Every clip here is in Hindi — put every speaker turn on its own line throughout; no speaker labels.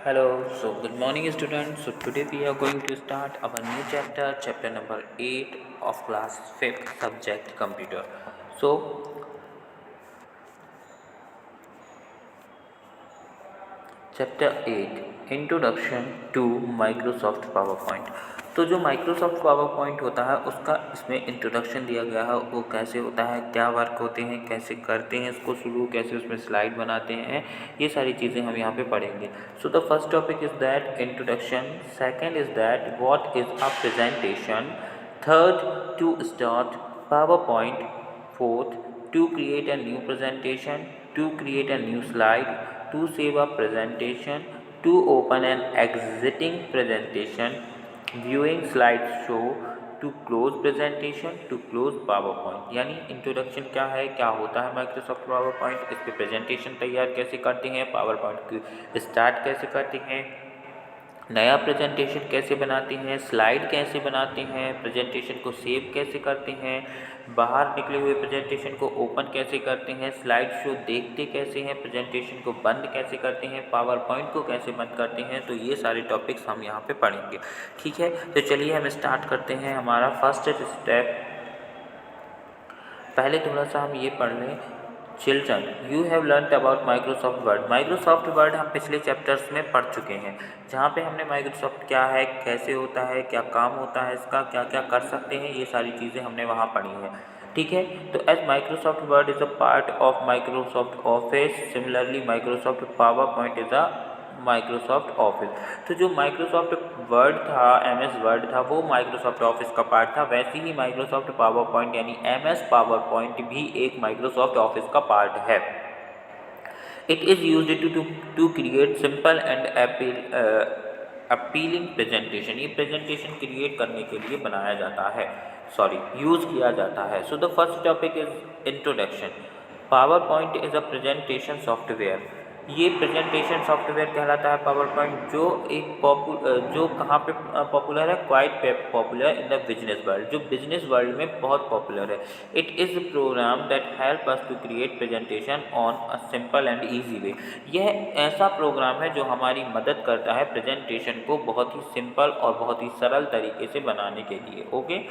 Hello, so good morning, students. So today we are going to start our new chapter, chapter number 8 of class 5th, subject computer. So, chapter 8 introduction to Microsoft PowerPoint. तो जो माइक्रोसॉफ्ट पावर पॉइंट होता है उसका इसमें इंट्रोडक्शन दिया गया है, वो कैसे होता है, क्या वर्क होते हैं, कैसे करते हैं इसको शुरू, कैसे उसमें स्लाइड बनाते हैं, ये सारी चीज़ें हम यहाँ पे पढ़ेंगे। So the first topic is that introduction, second is that what is a presentation, third to start PowerPoint, fourth to create a new presentation, to create a new slide, to save a presentation, to open an exiting presentation, viewing slideshow, to close presentation, to close PowerPoint। यानी इंट्रोडक्शन क्या है, क्या होता है माइक्रोसॉफ्ट पावर पॉइंट, इस पर प्रेजेंटेशन तैयार कैसे करते हैं, पावर पॉइंट की स्टार्ट कैसे करते हैं, नया प्रेजेंटेशन कैसे बनाते हैं, स्लाइड कैसे बनाते हैं, प्रेजेंटेशन को सेव कैसे करते हैं, बाहर निकले हुए प्रेजेंटेशन को ओपन कैसे करते हैं, स्लाइड शो देखते कैसे हैं, प्रेजेंटेशन को बंद कैसे करते हैं, पावर पॉइंट को कैसे बंद करते हैं। तो ये सारे टॉपिक्स हम यहाँ पे पढ़ेंगे। ठीक है, तो चलिए हम स्टार्ट करते हैं। हमारा फर्स्ट स्टेप, पहले थोड़ा सा हम ये पढ़ लें। Children, you have learned about Microsoft word. Microsoft word हम पिछले चैप्टर्स में पढ़ चुके हैं, जहाँ पे हमने माइक्रोसॉफ्ट क्या है, कैसे होता है, क्या काम होता है इसका, क्या क्या कर सकते हैं, ये सारी चीज़ें हमने वहाँ पढ़ी हैं। ठीक है, तो as Microsoft Word is a part of Microsoft Office, similarly Microsoft PowerPoint is a Microsoft Office. तो जो माइक्रोसॉफ्ट वर्ड था, एमएस वर्ड था, वो माइक्रोसॉफ्ट ऑफिस का पार्ट था। वैसे ही माइक्रोसॉफ्ट पावर पॉइंट यानी एमएस पावर पॉइंट भी एक माइक्रोसॉफ्ट ऑफिस का पार्ट है। It is used to create simple and appealing presentation. ये प्रेजेंटेशन क्रिएट करने के लिए बनाया जाता है, यूज़ किया जाता है। सो the first topic is introduction. Power point is a presentation software. ये प्रेजेंटेशन सॉफ्टवेयर कहलाता है पावर पॉइंट, जो एक जो कहाँ पे पॉपुलर है, quite popular in the business world, जो बिजनेस वर्ल्ड में बहुत पॉपुलर है। It is a program that help us to create presentation on a simple and easy way. यह ऐसा प्रोग्राम है जो हमारी मदद करता है प्रेजेंटेशन को बहुत ही सिंपल और बहुत ही सरल तरीके से बनाने के लिए। ओके,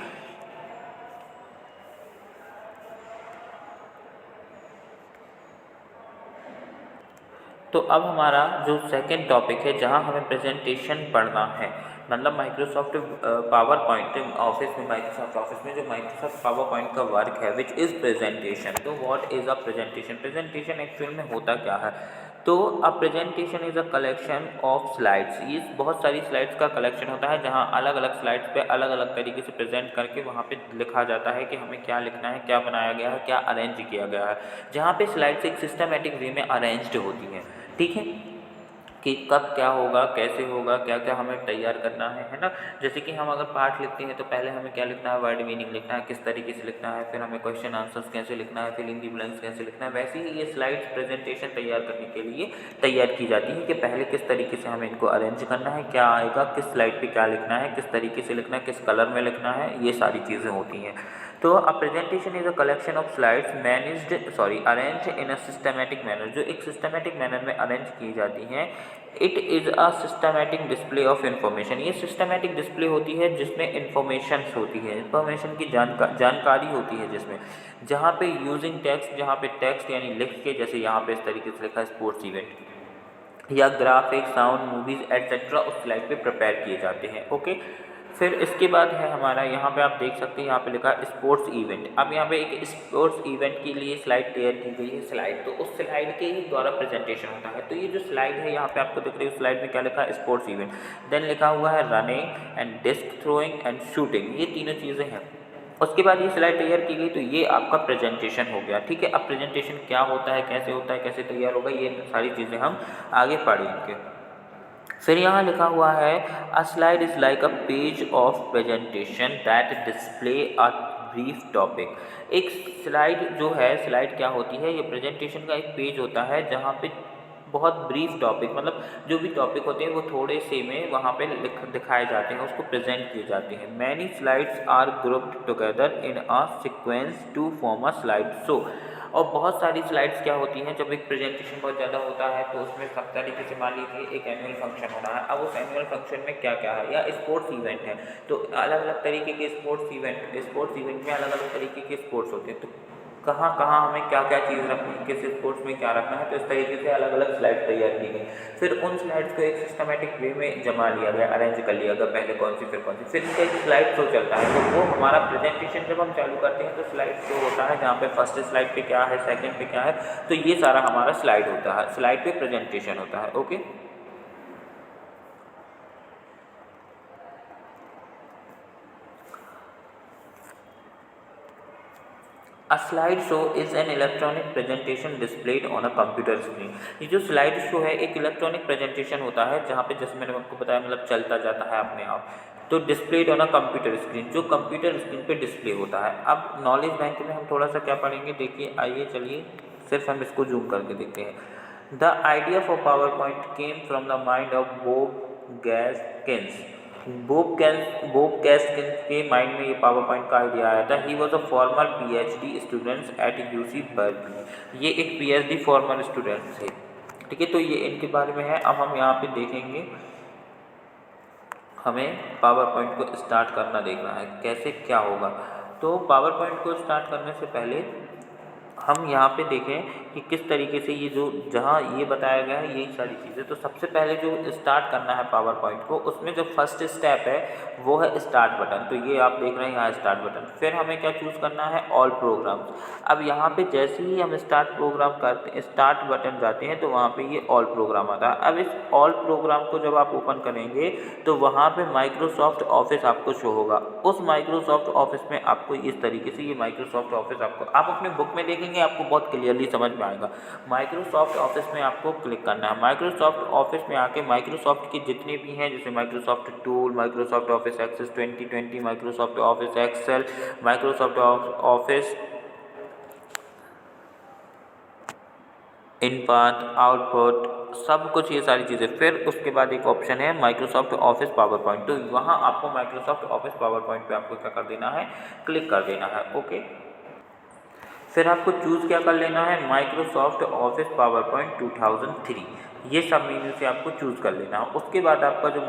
तो अब हमारा जो सेकंड टॉपिक है, जहां हमें प्रेजेंटेशन पढ़ना है, मतलब माइक्रोसॉफ्ट पावर पॉइंट ऑफिस में, माइक्रोसॉफ्ट ऑफिस में जो माइक्रोसॉफ्ट पावर पॉइंट का वर्क है विच इज़ प्रेजेंटेशन। तो what is a presentation? Presentation actual में होता क्या है? तो a presentation is a collection of slides. ये बहुत सारी स्लाइड्स का कलेक्शन होता है, जहाँ अलग अलग स्लाइड्स पे अलग अलग तरीके से प्रेजेंट करके वहाँ पे लिखा जाता है कि हमें क्या लिखना है, क्या बनाया गया है, क्या अरेंज किया गया है। जहाँ पे स्लाइड्स एक सिस्टमेटिक वे में अरेंज्ड होती हैं। ठीक है, कि कब क्या होगा, कैसे होगा, क्या क्या हमें तैयार करना है ना। जैसे कि हम अगर पाठ लिखते हैं तो पहले हमें क्या लिखना है, वर्ड मीनिंग लिखना है, किस तरीके से लिखना है, फिर हमें क्वेश्चन आंसर्स कैसे लिखना है, फिल इन दी ब्लैंक्स कैसे लिखना है। वैसे ही ये स्लाइड्स प्रेजेंटेशन तैयार करने के लिए तैयार की जाती है कि पहले किस तरीके से हमें इनको अरेंज करना है, क्या आएगा, किस स्लाइड पर क्या लिखना है, किस तरीके से लिखना है, किस कलर में लिखना है, ये सारी चीज़ें होती हैं। तो a presentation is a collection of slides arrange in a systematic manner, जो एक सिस्टमेटिक मैनर में अरेंज की जाती हैं। It is a systematic display of information. ये सिस्टमेटिक डिस्प्ले होती है जिसमें इन्फॉर्मेशन होती है, इन्फॉर्मेशन की जानकारी होती है, जिसमें जहाँ पे यूजिंग टेक्स्ट, जहाँ पे टेक्स्ट यानी लिख के, जैसे यहाँ पे इस तरीके से लिखा है स्पोर्ट्स इवेंट, या ग्राफिक, साउंड, मूवीज एट्सेट्रा उस स्लाइड पे प्रिपेयर किए जाते हैं। ओके, फिर इसके बाद है हमारा, यहाँ पे आप देख सकते हैं, यहाँ पे लिखा है स्पोर्ट्स इवेंट। अब यहाँ पे एक स्पोर्ट्स इवेंट के लिए स्लाइड तैयार की गई है, स्लाइड, तो उस स्लाइड के ही द्वारा प्रेजेंटेशन होता है। तो ये जो स्लाइड है यहाँ पे आपको दिख रही है, उस स्लाइड में क्या लिखा है, स्पोर्ट्स इवेंट। देन लिखा हुआ है running and disc throwing and shooting, ये तीनों चीज़ें हैं। उसके बाद ये स्लाइड तैयार की गई, तो ये आपका प्रेजेंटेशन हो गया। ठीक है, अब प्रेजेंटेशन क्या होता है, कैसे होता है, कैसे तैयार होगा, ये सारी चीज़ें हम आगे पढ़ेंगे। फिर यहाँ लिखा हुआ है अ slide is like a page of presentation that display a brief topic. एक स्लाइड जो है, स्लाइड क्या होती है, ये प्रेजेंटेशन का एक पेज होता है जहाँ पे बहुत ब्रीफ टॉपिक, मतलब जो भी टॉपिक होते हैं वो थोड़े से में वहाँ पे दिखाए जाते हैं, उसको प्रेजेंट किए जाते हैं। Many slides are grouped together in a sequence to form a slide show. और बहुत सारी स्लाइड्स क्या होती हैं, जब एक प्रेजेंटेशन बहुत ज़्यादा होता है तो उसमें सब तरीके से, मान लीजिए एक एनुअल फंक्शन हो रहा है, अब उस एनुअल फंक्शन में क्या क्या है, या स्पोर्ट्स इवेंट है तो अलग अलग तरीके के स्पोर्ट्स इवेंट में अलग अलग तरीके के स्पोर्ट्स होते हैं, तो कहाँ कहाँ हमें क्या क्या चीज़ रखनी है, किस स्पोर्ट्स में क्या रखना है, तो इस तरीके से अलग अलग स्लाइड तैयार की गई। फिर उन स्लाइड्स को एक सिस्टमेटिक वे में जमा लिया गया, अरेंज कर लिया गया, पहले कौन सी फिर कौन सी, फिर इनका एक स्लाइड शो चलता है। तो वो हमारा प्रेजेंटेशन जब हम चालू करते हैं तो स्लाइड शो होता है, जहाँ पे फर्स्ट स्लाइड पे क्या है, सेकंड पे क्या है, तो ये सारा हमारा स्लाइड होता है, स्लाइड पे प्रेजेंटेशन होता है। Okay, A slide show is an electronic presentation displayed on a computer screen। ये जो स्लाइड शो है एक इलेक्ट्रॉनिक प्रेजेंटेशन होता है, जहाँ पे जैसे मैंने आपको बताया मतलब चलता जाता है अपने आप, तो displayed on a computer screen, जो कंप्यूटर स्क्रीन पे डिस्प्ले होता है। अब नॉलेज बैंक में हम थोड़ा सा क्या पढ़ेंगे, देखिए आइए चलिए सिर्फ हम इसको जूम करके देखते हैं। The idea for PowerPoint came from the mind of Bob Gaskins. Bob Gaskins के माइंड में ये पावर पॉइंट का आइडिया आया था। He was a former PhD students at UC Berkeley. ये एक पीएचडी फॉर्मर स्टूडेंट थे, ठीक है। तो ये इनके बारे में है। अब हम यहाँ पे देखेंगे, हमें पावर पॉइंट को स्टार्ट करना देखना है कैसे क्या होगा। तो पावर पॉइंट को स्टार्ट करने से पहले हम यहाँ पे देखें कि किस तरीके से ये जो जहाँ ये बताया गया है यही सारी चीज़ें। तो सबसे पहले जो स्टार्ट करना है पावर पॉइंट को, उसमें जो फर्स्ट स्टेप है वो है स्टार्ट बटन। तो ये आप देख रहे हैं यहाँ स्टार्ट बटन। फिर हमें क्या चूज़ करना है, ऑल प्रोग्राम्स। अब यहाँ पे जैसे ही हम स्टार्ट प्रोग्राम करते हैं, स्टार्ट बटन जाते हैं तो वहाँ पे ये ऑल प्रोग्राम आता है। अब इस ऑल प्रोग्राम को जब आप ओपन करेंगे तो वहाँ पे माइक्रोसॉफ्ट ऑफिस आपको शो होगा। उस माइक्रोसॉफ्ट ऑफिस में आपको इस तरीके से ये माइक्रोसॉफ्ट ऑफिस आपको, आप अपने बुक में देखेंगे आपको बहुत क्लियरली समझ में आएगा। माइक्रोसॉफ्ट ऑफिस में आपको क्लिक करना है। माइक्रोसॉफ्ट ऑफिस में आके माइक्रोसॉफ्ट के जितने भी हैं, जैसे Microsoft tool, Microsoft Office Access 2020, Microsoft Office Excel, Microsoft Office input, output, सब कुछ ये सारी चीज़ें। फिर उसके बाद एक ऑप्शन है माइक्रोसॉफ्ट ऑफिस पावर पॉइंट। तो वहाँ आपको माइक्रोसॉफ्ट ऑफिस पावर पॉइंट पे आपको क्या कर देना है, क्लिक कर देना है। ओके, फिर आपको चूज़ क्या कर लेना है, माइक्रोसॉफ्ट ऑफिस पावर पॉइंट 2003, ये सब मेन्यू से आपको चूज़ कर लेना है। उसके बाद आपका जो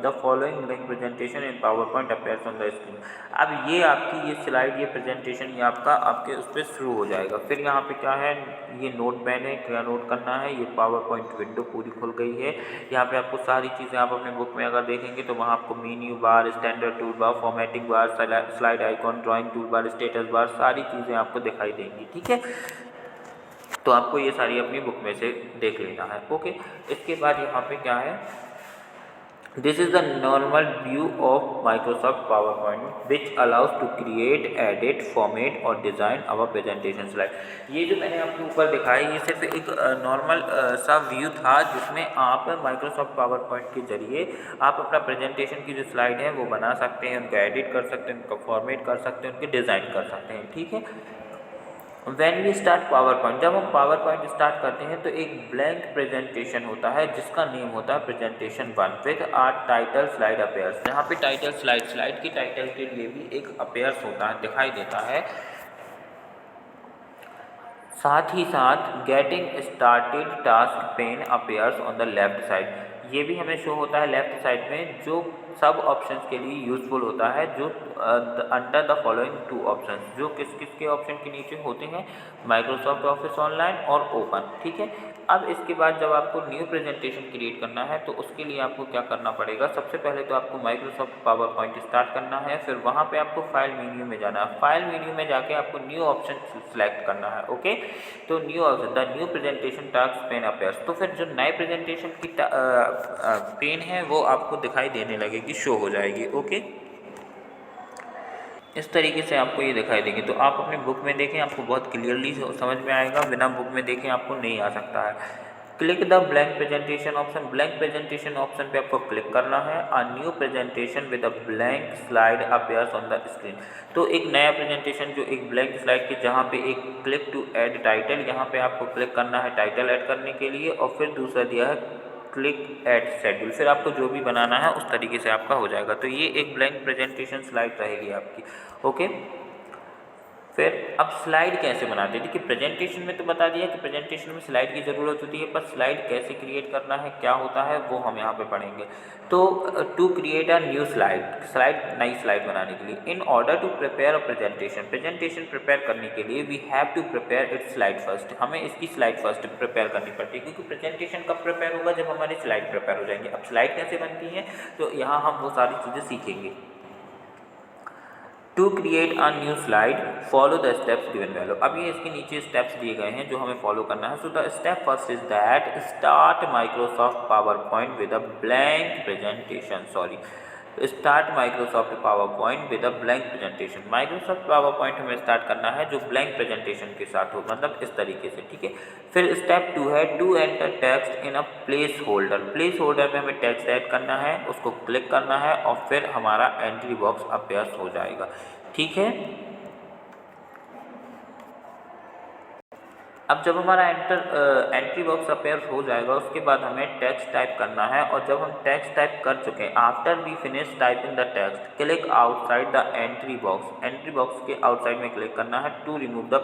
the following link presentation in power point appears on the screen. अब ये आपकी ये स्लाइड, ये प्रेजेंटेशन ये आपका आपके उस पर शुरू हो जाएगा। फिर यहाँ पे क्या है, ये नोट पैन है, क्या नोट करना है, ये पावर पॉइंट विंडो पूरी खुल गई है। यहाँ पे आपको सारी चीज़ें, आप अपने बुक में अगर देखेंगे तो वहाँ आपको menu bar, standard tool bar, formatting bar, slide icon, drawing tool bar, status bar, सारी चीज़ें आपको दिखाई देंगी, ठीक है। तो आपको ये सारी अपनी बुक में से देख लेना है। ओके, इसके बाद यहाँ पे क्या है, this is the normal view of Microsoft PowerPoint which allows to create, edit, format और डिज़ाइन आवर प्रेजेंटेशन स्लाइड। ये जो मैंने आपको ऊपर दिखाया ये सिर्फ एक नॉर्मल सा व्यू था, जिसमें आप माइक्रोसॉफ्ट पावर पॉइंट के जरिए आप अपना प्रेजेंटेशन की जो स्लाइड है वो बना सकते हैं, उनको एडिट कर सकते हैं, उनको फॉर्मेट कर सकते हैं, उनके डिज़ाइन कर सकते हैं, ठीक है। When we start power point, जब हम पावर पॉइंट स्टार्ट करते हैं तो एक ब्लैंक प्रेजेंटेशन होता है जिसका नेम होता है presentation 1 with our title slide appears. यहाँ पे टाइटल स्लाइड की टाइटल के लिए भी एक अपेयर्स होता है, दिखाई देता है। साथ ही साथ getting started task pen appears on the left side, ये भी हमें शो होता है लेफ्ट साइड में, जो सब ऑप्शंस के लिए यूज़फुल होता है, जो अंडर द फॉलोइंग 2 ऑप्शंस, जो किस किस के ऑप्शन के नीचे होते हैं, माइक्रोसॉफ्ट ऑफिस ऑनलाइन और ओपन, ठीक है। अब इसके बाद जब आपको न्यू प्रेजेंटेशन क्रिएट करना है तो उसके लिए आपको क्या करना पड़ेगा, सबसे पहले तो आपको माइक्रोसॉफ्ट पावर पॉइंट स्टार्ट करना है। फिर वहाँ पे आपको फाइल मेन्यू में जाना है। फाइल मेन्यू में जाके आपको न्यू ऑप्शन सेलेक्ट करना है। ओके, तो new option, the new presentation task pen appears. तो फिर जो नए प्रेजेंटेशन की पेन है वो आपको दिखाई देने लगेगी, शो हो जाएगी। ओके, इस तरीके से आपको ये दिखाई देगी। तो आप अपने बुक में देखें, आपको बहुत क्लियरली समझ में आएगा, बिना बुक में देखें आपको नहीं आ सकता है। Click the blank presentation option, blank presentation option पे आपको क्लिक करना है। A new presentation with a blank slide appears on the screen. तो एक नया प्रेजेंटेशन जो एक ब्लैंक स्लाइड के, जहाँ पे एक क्लिक टू ऐड टाइटल, यहाँ पे आपको क्लिक करना है टाइटल ऐड करने के लिए, और फिर दूसरा दिया है क्लिक ऐड शेड्यूल। फिर आपको जो भी बनाना है उस तरीके से आपका हो जाएगा। तो ये एक ब्लैंक प्रेजेंटेशन स्लाइड रहेगी आपकी। ओके, फिर अब स्लाइड कैसे बनाते हैं, देखिए प्रेजेंटेशन में तो बता दिया कि प्रेजेंटेशन में स्लाइड की ज़रूरत होती है, पर स्लाइड कैसे क्रिएट करना है, क्या होता है, वो हम यहाँ पे पढ़ेंगे। तो to create a new slide नई स्लाइड बनाने के लिए, in order to prepare a presentation prepare करने के लिए we have to prepare its slide first, हमें इसकी स्लाइड फर्स्ट प्रिपेयर करनी पड़ती है, क्योंकि प्रेजेंटेशन कब प्रिपेयर होगा, जब हमारी स्लाइड प्रिपेयर हो जाएंगे। अब स्लाइड कैसे बनती है, तो यहाँ हम वो सारी चीज़ें सीखेंगे। To create a new slide follow the steps given below, अब ये इसके नीचे स्टेप्स दिए गए हैं जो हमें फॉलो करना है। So the step first is that start Microsoft power point with a blank presentation, start Microsoft power point with a blank presentation, Microsoft power point हमें स्टार्ट करना है जो ब्लैंक प्रेजेंटेशन के साथ हो, मतलब इस तरीके से, ठीक है। फिर स्टेप 2 है to enter text in a placeholder में हमें टेक्स्ट ऐड करना है, उसको क्लिक करना है और फिर हमारा एंट्री बॉक्स अपीयर हो जाएगा, ठीक है। अब जब हमारा एंट्री बॉक्स अपेयर हो जाएगा, उसके बाद हमें टेक्स्ट टाइप करना है, और जब हम टेक्स्ट टाइप कर चुके हैं, after we finish typing the text click outside the entry box के आउटसाइड में क्लिक करना है to remove the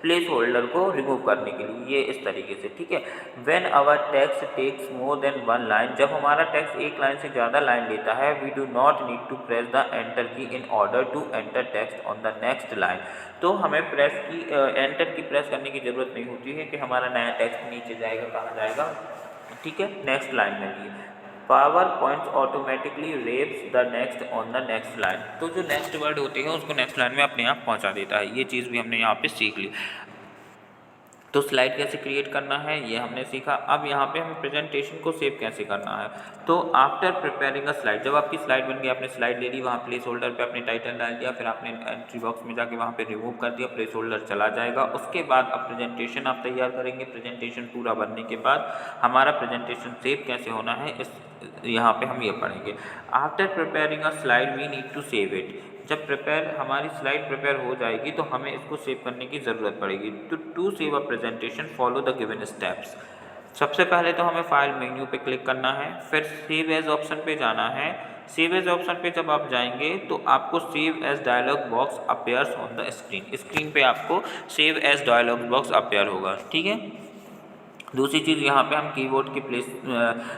placeholder को रिमूव करने के लिए, ये इस तरीके से, ठीक है। When our text takes more than one line, जब हमारा टेक्स्ट एक लाइन से ज़्यादा लाइन लेता है, we do not need to press the enter key in order to enter text on the next line, तो हमें एंटर की प्रेस करने की ज़रूरत नहीं होती है कि हमारा नया टेक्स्ट नीचे जाएगा, कहाँ जाएगा, ठीक है, नेक्स्ट लाइन में लिए। PowerPoints automatically wraps the next on the next line, तो जो नेक्स्ट वर्ड होते हैं उसको नेक्स्ट लाइन में अपने आप पहुंचा देता है, ये चीज़ भी हमने यहाँ पे सीख ली। तो स्लाइड कैसे क्रिएट करना है ये हमने सीखा। अब यहाँ पे हमें प्रेजेंटेशन को सेव कैसे करना है, तो आफ्टर प्रिपेयरिंग अ स्लाइड, जब आपकी स्लाइड बन गई, आपने स्लाइड ले ली, वहाँ प्लेस होल्डर पे अपने टाइटल डाल दिया, फिर आपने एंट्री बॉक्स में जाके वहाँ पे रिमूव कर दिया, प्लेस होल्डर चला जाएगा। उसके बाद अब प्रेजेंटेशन आप तैयार करेंगे। प्रेजेंटेशन पूरा बनने के बाद हमारा प्रेजेंटेशन सेव कैसे होना है इस यहाँ पे हम ये पढ़ेंगे। After preparing a slide we need to save it, जब हमारी स्लाइड प्रिपेयर हो जाएगी तो हमें इसको सेव करने की ज़रूरत पड़ेगी। तो to save a presentation follow the given steps, सबसे पहले तो हमें फाइल मेन्यू पे क्लिक करना है, फिर सेव एज ऑप्शन पे जाना है। सेव एज ऑप्शन पे जब आप जाएंगे तो आपको save as dialog box appears on the screen पे आपको save as dialog box appear होगा, ठीक है। दूसरी चीज़ यहाँ पे हम कीबोर्ड की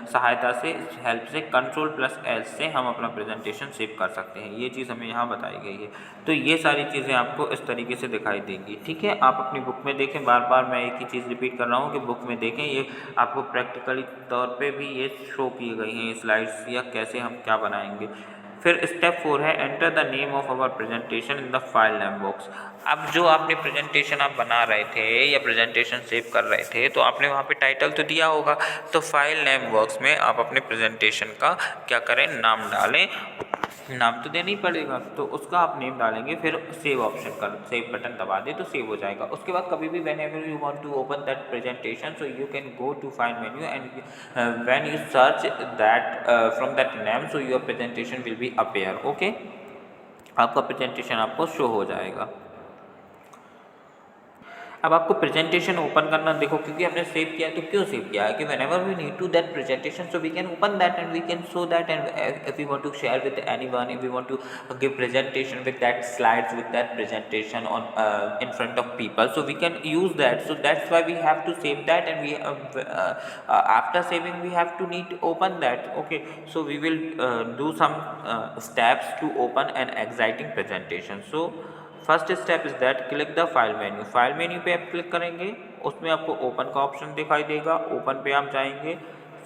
सहायता से, हेल्प से, Ctrl+L से हम अपना प्रेजेंटेशन सेव कर सकते हैं, ये चीज़ हमें यहाँ बताई गई है। तो ये सारी चीज़ें आपको इस तरीके से दिखाई देंगी, ठीक है। आप अपनी बुक में देखें, बार बार मैं एक ही चीज़ रिपीट कर रहा हूँ कि बुक में देखें, ये आपको प्रैक्टिकली तौर पर भी ये शो की गई हैं स्लाइड्स, या कैसे हम क्या बनाएंगे। फिर स्टेप 4 है enter the name of our presentation in the file name box. अब जो आपने प्रेजेंटेशन आप बना रहे थे या प्रेजेंटेशन सेव कर रहे थे, तो आपने वहाँ पे टाइटल तो दिया होगा, तो फाइल नेम बॉक्स में आप अपने प्रेजेंटेशन का क्या करें, नाम डालें, नाम तो देना ही पड़ेगा, तो उसका आप नेम डालेंगे, फिर सेव बटन दबा दें तो सेव हो जाएगा। उसके बाद कभी भी whenever you want to open that presentation, so you can go to file menu and when you search that from that name, so your presentation will be appear, okay, आपका प्रेजेंटेशन आपको शो हो जाएगा। अब आपको प्रेजेंटेशन ओपन करना, देखो क्योंकि हमने सेव किया है, तो क्यों सेव किया है कि whenever we need to that presentation, so we can open that and we can show that, and if we want to share with anyone, if we want to give presentation with that slides, with that presentation on in front of people, so we can use that. So that's why we have to save that, and we after saving we have to need to open that, okay. So we will do some steps to open an exciting presentation. So first step is that click the file menu पे आप क्लिक करेंगे, उसमें आपको ओपन का ऑप्शन दिखाई देगा, ओपन पे आप जाएंगे,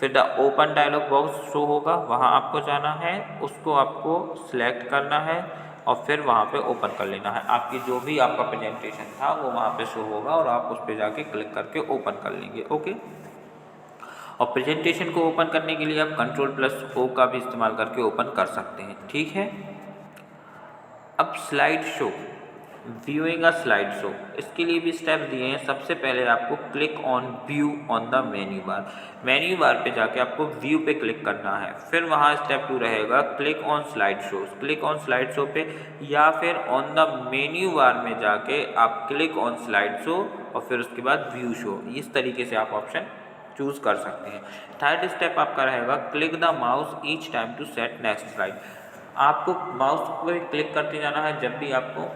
फिर the open dialog box show होगा, वहाँ आपको जाना है, उसको आपको सिलेक्ट करना है और फिर वहाँ पे ओपन कर लेना है। आपकी जो भी आपका प्रेजेंटेशन था वो वहाँ पे शो होगा और आप उस पर जाके क्लिक करके ओपन कर लेंगे, ओके। और प्रेजेंटेशन को ओपन करने के लिए आप Ctrl+O का भी इस्तेमाल करके ओपन कर सकते हैं, ठीक है। अब स्लाइड शो, व्यूइंग अ स्लाइड शो, इसके लिए भी स्टेप दिए हैं। सबसे पहले आपको click on view on the menu bar पे जाके आपको व्यू पे क्लिक करना है, फिर वहाँ स्टेप 2 रहेगा क्लिक ऑन स्लाइड शो पे, या फिर ऑन द मेन्यू बार में जाके आप क्लिक ऑन स्लाइड शो और फिर उसके बाद व्यू शो, इस तरीके से आप ऑप्शन चूज़ कर सकते हैं। थर्ड स्टेप आपका रहेगा click the mouse each time to set next slide, आपको माउस पर क्लिक करते जाना है जब भी आपको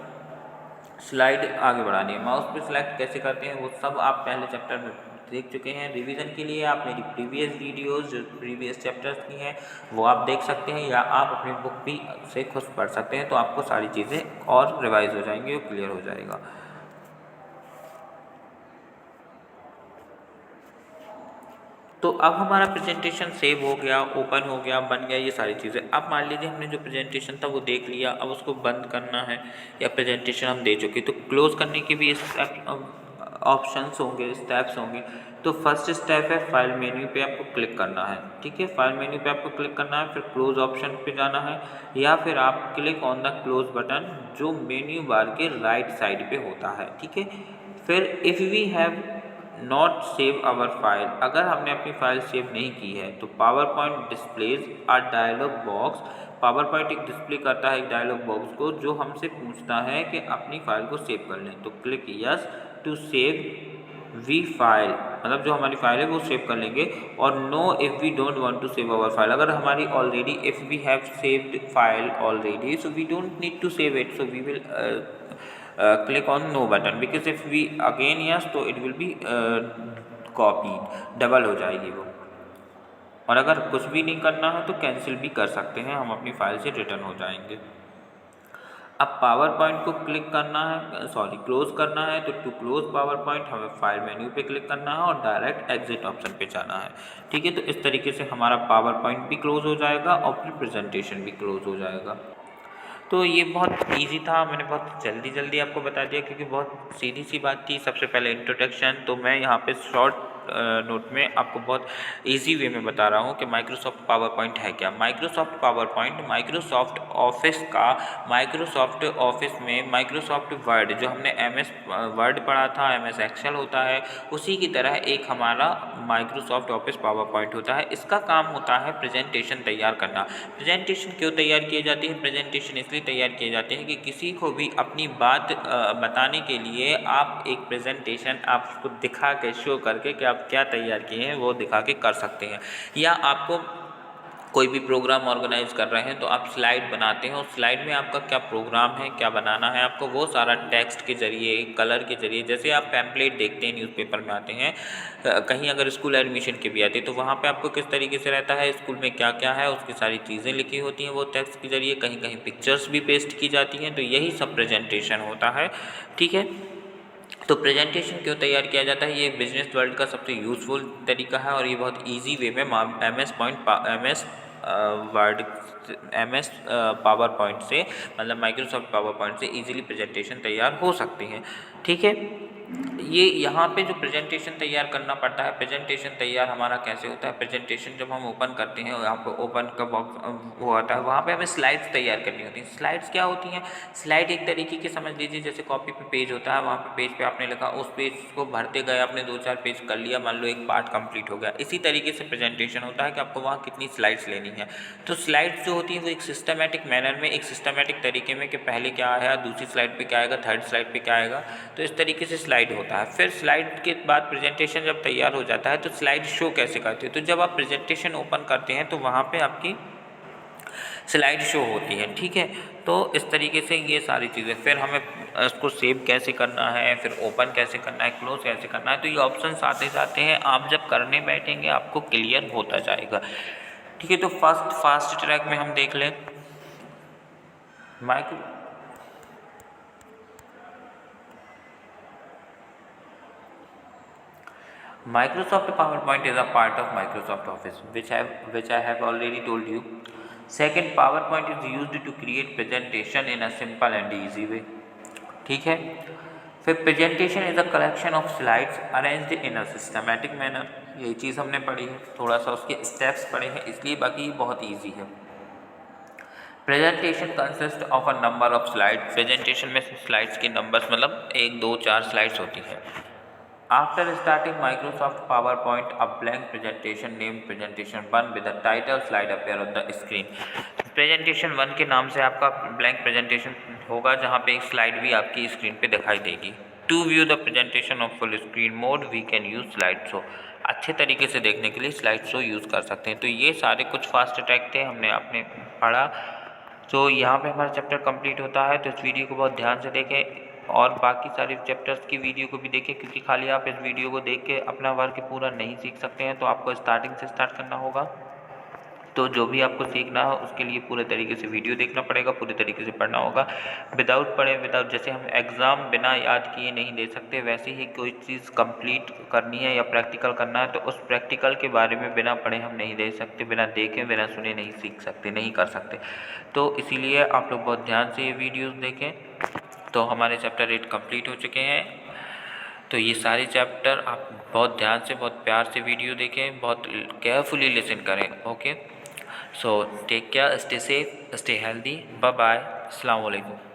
स्लाइड आगे बढ़ानी है, माउस पे सिलेक्ट कैसे करते हैं वो सब आप पहले चैप्टर में देख चुके हैं। रिवीजन के लिए आप मेरी प्रीवियस वीडियोस जो प्रीवियस चैप्टर्स की हैं वो आप देख सकते हैं, या आप अपनी बुक भी से खुद पढ़ सकते हैं, तो आपको सारी चीज़ें और रिवाइज हो जाएंगी और क्लियर हो जाएगा। तो अब हमारा प्रेजेंटेशन सेव हो गया, ओपन हो गया, बन गया, ये सारी चीज़ें। अब मान लीजिए हमने जो प्रेजेंटेशन था वो देख लिया, अब उसको बंद करना है या प्रेजेंटेशन हम दे चुके, तो क्लोज़ करने के भी ऑप्शंस होंगे, स्टेप्स होंगे। तो फर्स्ट स्टेप है फाइल मेन्यू पे आपको क्लिक करना है, ठीक है। फाइल मेन्यू पे आपको क्लिक करना है, फिर क्लोज ऑप्शन पे जाना है, या फिर आप click on the close button जो मेन्यू बार के राइट साइड पे होता है, ठीक है। फिर if we have not save our file, अगर हमने अपनी फाइल सेव नहीं की है तो PowerPoint displays a dialog box, PowerPoint एक डिस्प्ले करता है एक डायलॉग बॉक्स को जो हमसे पूछता है कि अपनी फाइल को सेव कर लें। तो click yes to save we file, मतलब जो हमारी फाइल है वो सेव कर लेंगे। और no if we don't want to save our file, अगर हमारी already if we have saved file already so we don't need to save it, so we will click on no button, because if we again yes तो it will be copied, double हो जाएगी वो। और अगर कुछ भी नहीं करना है तो कैंसिल भी कर सकते हैं, हम अपनी फाइल से रिटर्न हो जाएंगे। अब पावर पॉइंट को क्लिक करना है, क्लोज करना है, तो टू क्लोज पावर पॉइंट हमें फाइल मेन्यू पे क्लिक करना है और डायरेक्ट एग्जिट ऑप्शन पे जाना है, ठीक है। तो इस तरीके से हमारा पावर पॉइंट भी क्लोज हो जाएगा और फिर प्रेजेंटेशन भी क्लोज हो जाएगा। तो ये बहुत इजी था, मैंने बहुत जल्दी जल्दी आपको बता दिया क्योंकि बहुत सीधी सी बात थी। सबसे पहले इंट्रोडक्शन, तो मैं यहाँ पे शॉर्ट नोट में आपको बहुत इजी वे में बता रहा हूँ कि माइक्रोसॉफ्ट पावर पॉइंट है क्या। Microsoft power point Microsoft Office का, माइक्रोसॉफ्ट ऑफिस में माइक्रोसॉफ्ट वर्ड, जो हमने MS वर्ड पढ़ा था, MS एक्सेल होता है, उसी की तरह एक हमारा माइक्रोसॉफ्ट ऑफिस पावर पॉइंट होता है। इसका काम होता है प्रेजेंटेशन तैयार करना। प्रेजेंटेशन क्यों तैयार किए जाती है? प्रेजेंटेशन इसलिए तैयार किए जाते हैं कि किसी को भी अपनी बात बताने के लिए आप एक प्रेजेंटेशन आप उसको दिखा के, शो करके कि आप क्या तैयार किए हैं वो दिखा के कर सकते हैं। या आपको कोई भी प्रोग्राम ऑर्गेनाइज कर रहे हैं तो आप स्लाइड बनाते हैं, उस स्लाइड में आपका क्या प्रोग्राम है, क्या बनाना है आपको, वो सारा टेक्स्ट के जरिए, कलर के जरिए, जैसे आप पैम्पलेट देखते हैं न्यूज़पेपर में आते हैं, कहीं अगर स्कूल एडमिशन के भी आते हैं तो वहाँ पे आपको किस तरीके से रहता है, स्कूल में क्या क्या है उसकी सारी चीज़ें लिखी होती हैं वो टेक्स्ट के जरिए, कहीं कहीं पिक्चर्स भी पेस्ट की जाती हैं। तो यही सब प्रेजेंटेशन होता है, ठीक है। तो प्रेजेंटेशन क्यों तैयार किया जाता है? ये बिजनेस वर्ल्ड का सबसे यूज़फुल तरीका है और ये बहुत इजी वे में MS पावर पॉइंट से, मतलब माइक्रोसॉफ्ट पावर पॉइंट से इजीली प्रेजेंटेशन तैयार हो सकती हैं, ठीक है। ये यहाँ पे जो प्रेजेंटेशन तैयार करना पड़ता है, प्रेजेंटेशन तैयार हमारा कैसे होता है? प्रेजेंटेशन जब हम ओपन करते हैं, यहाँ पे ओपन का बॉक्स वो आता है, वहाँ पे हमें स्लाइड्स तैयार करनी होती हैं। स्लाइड्स क्या होती हैं? स्लाइड एक तरीके की समझ लीजिए जैसे कॉपी पे पेज होता है, वहाँ पे पेज पे आपने लिखा, उस पेज को भरते गए, आपने 2-4 पेज कर लिया, मान लो एक पार्ट कंप्लीट हो गया। इसी तरीके से प्रेजेंटेशन होता है कि आपको वहाँ कितनी स्लाइड्स लेनी है। तो स्लाइड्स जो होती हैं वो एक सिस्टमेटिक मैनर में, एक सिस्टमेटिक तरीके में कि पहले क्या आया, दूसरी स्लाइड पे क्या आएगा, थर्ड स्लाइड पे क्या आएगा, तो इस तरीके से स्लाइड होता है। फिर स्लाइड के बाद प्रेजेंटेशन जब तैयार हो जाता है तो स्लाइड शो कैसे करते हैं? तो जब आप प्रेजेंटेशन ओपन करते हैं तो वहाँ पे आपकी स्लाइड शो होती है, ठीक है। तो इस तरीके से ये सारी चीज़ें, फिर हमें इसको सेव कैसे करना है, फिर ओपन कैसे करना है, क्लोज कैसे करना है, तो ये ऑप्शंस आते जाते हैं, आप जब करने बैठेंगे आपको क्लियर होता जाएगा, ठीक है। तो फास्ट ट्रैक में हम देख लें Microsoft PowerPoint is a part of Microsoft Office, which I have already told you. Second, PowerPoint is used to create presentation in a simple and easy way. ठीक है। फिर presentation is a collection of slides arranged in a systematic manner, यही चीज़ हमने पढ़ी है, थोड़ा सा उसके स्टेप्स पढ़े हैं इसलिए, बाकी ये बहुत ईजी है। Presentation consist of a number of slide, presentation में स्लाइड्स के नंबर्स मतलब 1, 2, 4 स्लाइड्स होती हैं। After starting Microsoft PowerPoint, a blank presentation named Presentation 1 with the title slide appear on the screen. Presentation 1 के नाम से आपका blank presentation होगा जहाँ पे एक स्लाइड भी आपकी स्क्रीन पे दिखाई देगी। To view the presentation of full screen mode, we can use slide show. अच्छे तरीके से देखने के लिए स्लाइड शो यूज़ कर सकते हैं। तो ये सारे कुछ फास्ट ट्रैक थे, हमने आपने पढ़ा। तो यहाँ पे हमारा चैप्टर कंप्लीट होता है, तो इस वीडियो को बहुत ध्यान से देखें। और बाकी सारे चैप्टर्स की वीडियो को भी देखें, क्योंकि खाली आप इस वीडियो को देख के अपना वर्क पूरा नहीं सीख सकते हैं। तो आपको स्टार्टिंग से स्टार्ट करना होगा। तो जो भी आपको सीखना हो उसके लिए पूरे तरीके से वीडियो देखना पड़ेगा, पूरे तरीके से पढ़ना होगा। विदाउट जैसे हम एग्ज़ाम बिना याद किए नहीं दे सकते, वैसे ही कोई चीज़ कंप्लीट करनी है या प्रैक्टिकल करना है तो उस प्रैक्टिकल के बारे में बिना पढ़े हम नहीं दे सकते, बिना देखे बिना सुने नहीं सीख सकते, नहीं कर सकते। तो इसीलिए आप लोग बहुत ध्यान से ये वीडियोज़ देखें। तो हमारे चैप्टर 8 कंप्लीट हो चुके हैं। तो ये सारे चैप्टर आप बहुत ध्यान से, बहुत प्यार से वीडियो देखें, बहुत केयरफुली लिसन करें। Okay, so take care, stay safe, stay healthy, bye bye, अस्सलाम वालेकुम।